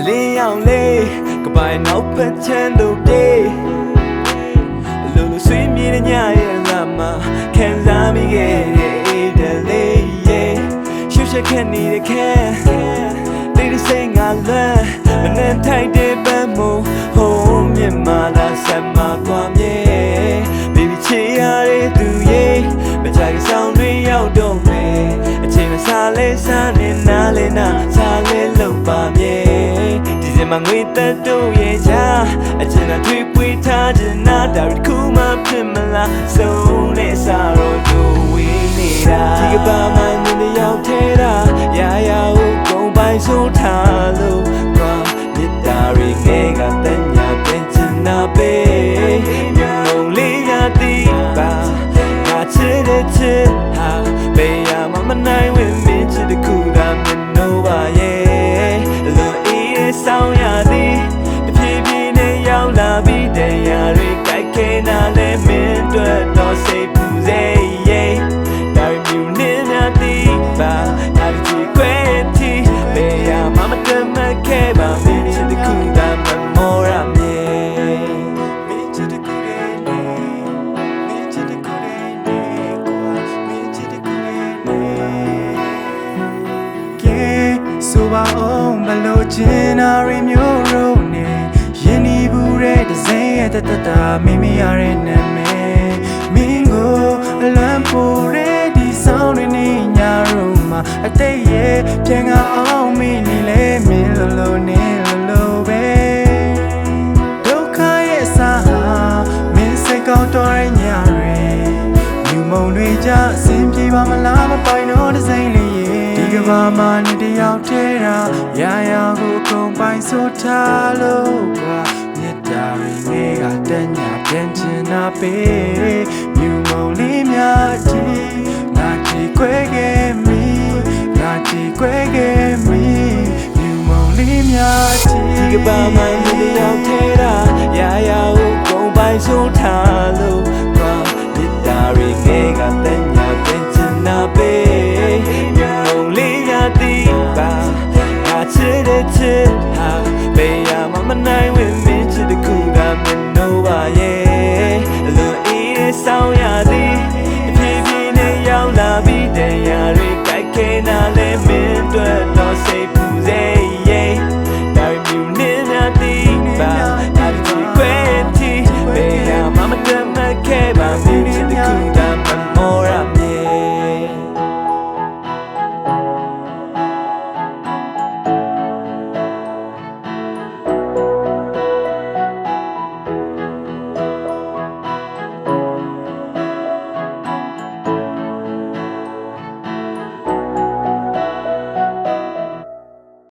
လေးအောင်လေးကပိုင်နောက်ပတ်ချမ်းတို့ပြေလူလူဆွေးမြေတဲ့ညရဲ့လာမှာခံစားမိခဲ့တဲ့လေးရဲ့ရှုပ်ရှက်ခဲ့နေတဲ့ခဲတိတ်ဆိတ်ငါလွမ်းမနဲ့ထိုက်တဲ့ပန်းမို့ဟိုးမြင်မာလာဆက်မှာသွားမြဲ baby ချေရတဲ့သူရဲ့မကြိုက်ဆောင်တွေရောက်တော့မယ်အချိန်မစားလဲစားနေနားလဲနာစားလဲလုံးပါမြဲဒီစင်မှာငွေတက်တို့ရဲ့ချာအချိန်နဲ့တွေ့ပွေးထားချင်တာဒါရီခုမှဖြစ်မလားဆုံးနဲ့စားတော့တို့ဝေးနေတာဒီကဘာမှနေမရောက်သေးတာရာရာကိုကုန်ပိုင်ဆိုးထားလို့ဘာမြစ်တာရီငယ်ကတညာပြင်ချင်တာပဲမြုံလေးရသည်ပါငါချစ်တဲ့ချစ်ဟာဘေးရမမနိုင်ဝင်မင်းချစ်တဲ့ခုကမနိုးပါရဲ့လူအေးရဲ့ဆောင်ရသည်တဖြည်းဖြည်းနဲ့ရောက်လာပြီးတရားတွေကြိုက်ခဲနာလဲမင်းတို့တော့စိတ်ပူစေရဲ့ဒါရီမြူနေများသည်ပါငါဒီခွဲတီဘေးရမမတမခဲပါမင်းချစ်တဲ့ခုကမမောရမြေမင်းချစ်တဲ့ခုရဲ့နေမင်းချစ်တဲ့ခုရဲ့နေကွာမင်းချစ်တဲ့ခုရဲ့နေကဲဆိုပါအောင်ဘလို့ချင်တာရီမျိုးရုံနေရင်ဒီဘူးတဲ့ဒဇင်းရဲ့တတတာမိမိရတဲ့နာမည်မင်းကိုအလွမ်းပိုတဲ့ဒီဆောင်တွေနေညာရုံမှာအတိတ်ရဲ့ပြန်ကအောင်မိနေလဲမင်းလိုလိုနေလိုလိုပဲဒုက္ခရဲ့စာဟာမင်းစိတ်ကောင်းတော်ရဲ့ညတွေမြူမုံတွေကြအစင်ပြေပါမလားမပိုင်တော့ဒဇင်းလေးရဲ့ဒီကဘာမှနေတယောက်တည်းတာရာရာကိုကုန်ပိုင်ဆိုထားလို့ကွာမြစ်တာရီငယ်ကတညာပြန်ချင်တာပဲမြူမုံလေးများကြည့်ငါကြည့်ခွဲခဲ့မိငါကြည့်ခွဲခဲ့မိမြူမုံလေးများကြည့်ဒီကဘာမှနေတယောက်တည်းတာရာရာကိုကုန်ပိုင်ဆိုထားလို့ကွာမြစ်တာရီငယ်ကတညာပြန်ချင်တာပဲမြူမုံလေးရသည်ပါငါချစ်တဲ့ချစ်ဟာဘေးရမမနိုင်ဝင်မင်းချစ်တဲ့ခုကမနိုးပါရဲ့လူအေးရဲ့ဆောင်ရသည်တဖြည်းဖြည်းနဲ့ရောက်လာပြီးတရားတွေကြိုက်ခဲနာလဲမင်းတို့